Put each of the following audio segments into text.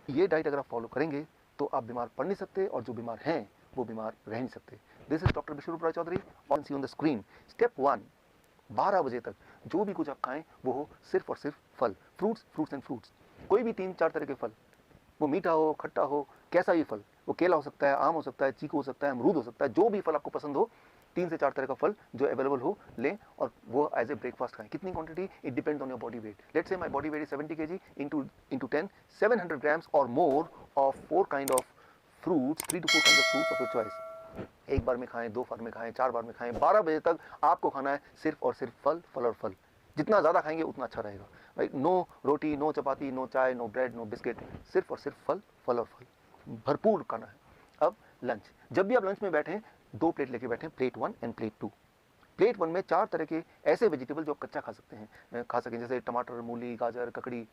ये डाइट अगर आप फॉलो करेंगे तो आप बीमार पड़ नहीं सकते, और जो बीमार हैं वो बीमार रह नहीं सकते। This is doctor Biswaroop Roy Chowdhury, on see on the screen. Step 1, 12 बजे तक जो भी कुछ आप खाएं वो हो सिर्फ और सिर्फ फल, फ्रूट्स, फ्रूट्स एंड फ्रूट्स। कोई भी 3-4 तरह के फल, वो मीठा हो, खट्टा हो, कैसा भी फल, वो केला हो सकता है, आम हो सकता है, चीकू हो सकता है, अमरूद हो सकता है, जो भी फल आपको पसंद हो, 3 से 4 तरह का फल जो अवेलेबल हो लें, और वो एज ए ब्रेकफास्ट खाएं। कितनी quantity? It depends on your body weight. Let's say my body weight is 70 kg, into 10, 700 grams और more of 4 kind of fruits, 3 to 4 kinds of fruits of your choice। एक बार में खाएं, 2 बार में खाएं, 4 बार में खाएं, 12 बजे तक आपको खाना है सिर्फ और सिर्फ फल, फल और फल। जितना ज़्यादा खाएंगे उतना अच्छा रहेगा, राइट? नो रोटी, नो चपाती, नो चाय, नो ब्रेड, नो बिस्किट, सिर्फ और सिर्फ फल, फल और फल, भरपूर खाना है। अब लंच, जब भी आप लंच में बैठें 2 प्लेट लेके बैठें, प्लेट 1 एंड प्लेट 2। प्लेट 1 में 4 तरह के ऐसे वेजिटेबल जो आप कच्चा खा सकते हैं, खा सकें, जैसे टमाटर, मूली, गाजर, ककड़ी।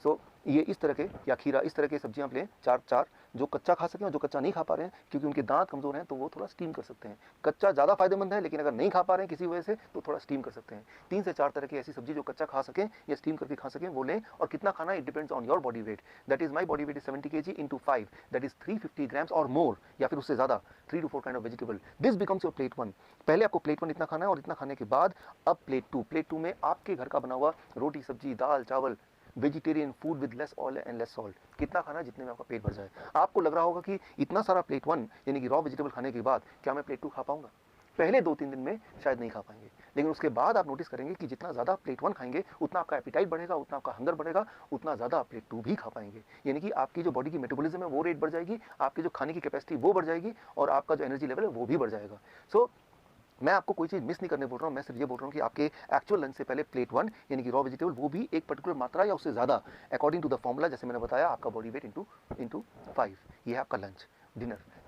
सो ये इस तरह के, या खीरा, इस तरह के सब्जियां आप लें, 4 जो कच्चा खा सकें, और जो कच्चा नहीं खा पा रहे हैं क्योंकि उनके दांत कमज़ोर हैं तो वो थोड़ा स्टीम कर सकते हैं। कच्चा ज़्यादा फायदेमंद है, लेकिन अगर नहीं खा पा रहे हैं किसी वजह से तो थोड़ा स्टीम कर सकते हैं। 3 से 4 तरह की ऐसी सब्जी जो कच्चा खा सकें या स्टीम करके खा सकें वो लें। और कितना खाना, it depends on your body weight. That is my body weight is 70 kg into 5, that is 350 grams और मोर, या फिर उससे ज़्यादा, 3 to 4 kind of vegetable। This becomes your plate 1। पहले आपको प्लेट 1 इतना खाना है, और इतना खाने के बाद अब प्लेट 2। प्लेट 2 में आपके घर का बना हुआ रोटी, सब्जी, दाल, चावल, vegetarian food with less oil and less salt. कितना खाना है? जितने में आपका पेट भर जाए। आपको लग रहा होगा कि इतना सारा प्लेट 1 यानी कि रॉ वेजिटेबल खाने के बाद क्या मैं प्लेट 2 खा पाऊंगा? पहले 2-3 दिन में शायद नहीं खा पाएंगे, लेकिन उसके बाद आप नोटिस करेंगे कि जितना ज़्यादा प्लेट 1 खाएंगे उतना आपका एपिटाइट बढ़ेगा, उतना आपका हंगर बढ़ेगा, उतना ज़्यादा आप प्लेट 2 भी खा पाएंगे। यानी कि आपकी जो बॉडी की मेटाबॉलिज्म है वो रेट बढ़ जाएगी, आपकी जो खाने की कैपेसिटी वो बढ़ जाएगी, और आपका जो एनर्जी लेवल है वो भी बढ़ जाएगा। सो मैं आपको कोई चीज़ मिस नहीं करने बोल रहा हूँ, मैं सिर्फ ये बोल रहा हूँ कि आपके एक्चुअल लंच से पहले प्लेट 1 यानी कि रॉ वेजिटेबल, वो भी एक पर्टिकुलर मात्रा या उससे ज़्यादा, अकॉर्डिंग टू द फॉर्मूला, जैसे मैंने बताया, आपका बॉडी वेट इंटू 5। ये है आपका लंच।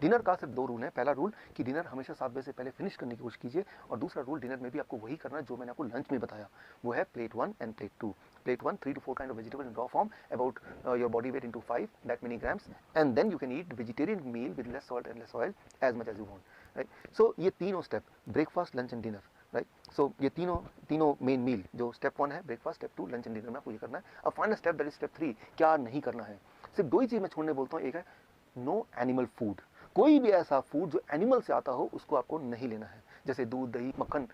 डिनर का सिर्फ 2 रूल हैं। पहला रूल कि डिनर हमेशा 7 बजे से पहले फिनिश करने की कोशिश कीजिए, और दूसरा रूल, डिनर में भी आपको वही करना है जो मैंने आपको लंच में बताया, वो है plate 1 end plate 2। Plate 1, 3 to 4 kind of vegetable in raw form, about your body weight into 5, that many grams, and then you can eat vegetarian meal with less salt and less oil as much as you want, right? So ये तीनों step, breakfast, lunch and dinner, right? So ये तीनों main meal, जो step 1 है breakfast, step 2 lunch and dinner में आपको ये करना है। अब final step, that is step 3, क्या नहीं करना है। सिर्फ 2 ही चीज़ मैं छोड़ने बोलता हूँ। एक है नो एनिमल फूड। कोई भी ऐसा फूड जो एनिमल से आता हो उसको आपको नहीं लेना है, जैसे दूध, दही, मक्खन,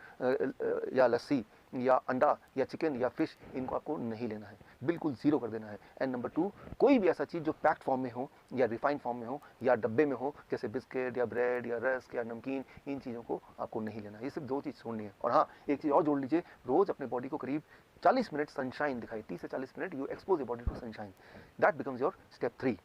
या लस्सी, या अंडा, या चिकन, या फिश, इनको आपको नहीं लेना है, बिल्कुल ज़ीरो कर देना है। एंड नंबर 2, कोई भी ऐसा चीज़ जो पैक्ड फॉर्म में हो, या रिफाइंड फॉर्म में हो, या डब्बे में हो, जैसे बिस्किट, या ब्रेड, या रस्क, या नमकीन, इन चीज़ों को आपको नहीं लेना है। ये सिर्फ 2 चीज़ छोड़नी है। और हाँ, एक चीज़ और जोड़ लीजिए, रोज़ अपने बॉडी को करीब 40 मिनट सनशाइन दिखाई, 30 से 40 minute you expose your body to sunshine. That becomes your step 3।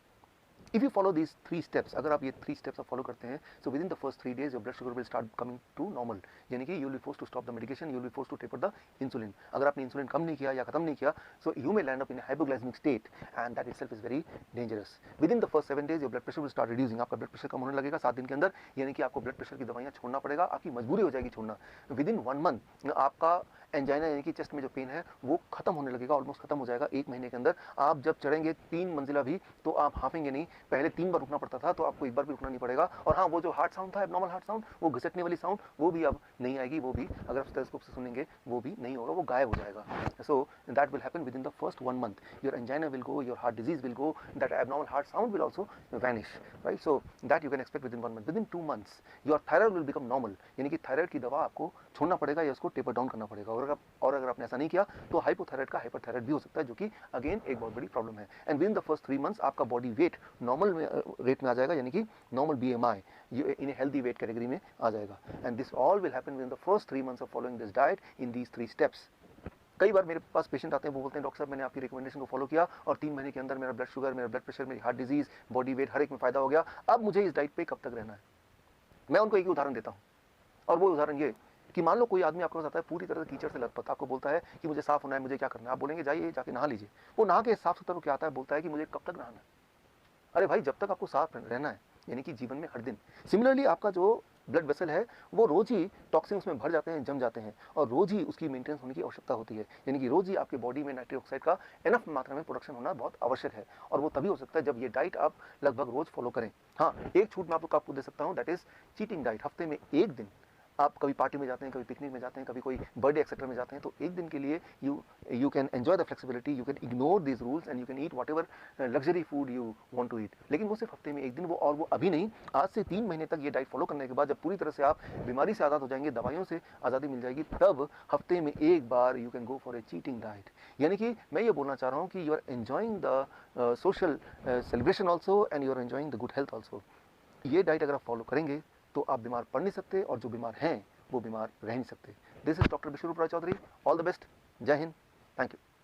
If you follow these 3 steps, अगर आप ये 3 steps आप फॉलो करते हैं, so within the first 3 days your blood sugar will start coming to normal, यानी कि you will be forced to stop the medication, you will be forced to taper the insulin। अगर आपने insulin कम नहीं किया या खत्म नहीं किया, so you may land up in a hypoglycemic state, and that itself is very dangerous। Within the first 7 days your blood pressure will start reducing, आपका blood pressure कम होने लगेगा 7 दिन के अंदर, यानी कि आपको ब्लड प्रेशर की दवाइयाँ छोड़ना पड़ेगा, आपकी मजबूरी हो जाएगी छोड़ना। Within 1 month आपका एंजाइना यानी कि चेस्ट में जो पेन है वो खत्म होने लगेगा, ऑलमोस्ट खत्म हो जाएगा 1 महीने के अंदर। आप जब चढ़ेंगे 3 मंजिला भी तो आप हाफेंगे नहीं, पहले 3 बार रुकना पड़ता था, तो आपको 1 बार भी रुकना नहीं पड़ेगा। और हाँ, वो जो हार्ट साउंड था, एबनॉर्मल हार्ट साउंड, वो घिसटने वाली साउंड, वो भी अब नहीं आएगी, वो भी अगर आप स्टेथोस्कोप से सुनेंगे वो भी नहीं होगा, वो गायब हो जाएगा। So that will happen with in the first 1 month। Your angina will go, your heart disease will go, that abnormal heart sound will also vanish, right? So that you can expect with in 1 month। With in 2 months your thyroid will become normal, यानी कि thyroid की दवा आपको छोड़ना पड़ेगा या उसको taper down करना पड़ेगा। और अगर आपने ऐसा नहीं किया तो हाइपोथायराइड का हाइपरथायराइड भी हो सकता है, जो कि अगेन एक बहुत बड़ी प्रॉब्लम है। And with in the first 3 months आपका बॉडी वेट नॉर्मल रेट में आ जाएगा, यानी कि नॉर्मल BMI इन हेल्दी वेट कैटेगरी में आ जाएगा। And this all will happen with in the first 3 months of following this diet in these 3 steps. कई बार मेरे पास patient आते हैं, वो बोलते हैं डॉक्टर साहब मैंने आपकी रिकमेंडेशन को फॉलो किया और 3 महीने के अंदर मेरा ब्लड शुगर, मेरा ब्लड प्रेशर, मेरी हार्ट डिजीज, बॉडी वेट हर एक में फायदा हो गया, अब मुझे इस डाइट पे कब तक रहना है। मैं उनको एक ही उदाहरण देता हूँ, और वो उदाहरण ये कि मान लो कोई आदमी आपके पास आता है पूरी तरह से कीचड़ से लथपथ, आपको बोलता है कि मुझे साफ होना है, मुझे क्या करना है। आप बोलेंगे जाइए जाके नहा लीजिए। वो नहा के साफ सुथरा क्या आता है, बोलता है कि मुझे कब तक नहाना है। अरे भाई, जब तक आपको साफ रहना है, यानी कि जीवन में हर दिन। सिमिलरली आपका जो ब्लड वेसल है वो रोज ही टॉक्सिन उसमें भर जाते हैं, जम जाते हैं, और रोज ही उसकी मेंटेनेंस होने की आवश्यकता होती है, यानी कि रोज ही आपके बॉडी में नाइट्रिक ऑक्साइड का इनफ मात्रा में प्रोडक्शन होना बहुत आवश्यक है। और वो तभी हो सकता है जब ये डाइट आप लगभग रोज फॉलो करें। हाँ, एक छूट मैं आपको दे सकता हूँ, दैट इज चीटिंग डाइट। हफ्ते में 1 दिन आप कभी पार्टी में जाते हैं, कभी पिकनिक में जाते हैं, कभी कोई बर्थडे एक्सेट्रा में जाते हैं, तो एक दिन के लिए you can enjoy the flexibility, you can ignore this rules and you can eat whatever luxury food you want to eat. लेकिन वो सिर्फ हफ्ते में एक दिन, वो अभी नहीं, आज से 3 महीने तक ये डाइट फॉलो करने के बाद जब पूरी तरह से आप बीमारी से आज़ाद हो जाएंगे, दवाइयों से आज़ादी मिल जाएगी, तब हफ्ते में एक बार you can go for a cheating diet. यानी कि मैं ये बोलना चाह रहा हूँ कि you are enjoying the social celebration also and you are enjoying the good health also. ये डाइट अगर आप फॉलो करेंगे तो आप बीमार पड़ नहीं सकते, और जो बीमार हैं वो बीमार रह नहीं सकते। This is doctor Biswaroop Roy Chowdhury. All the best. जय हिंद। Thank you.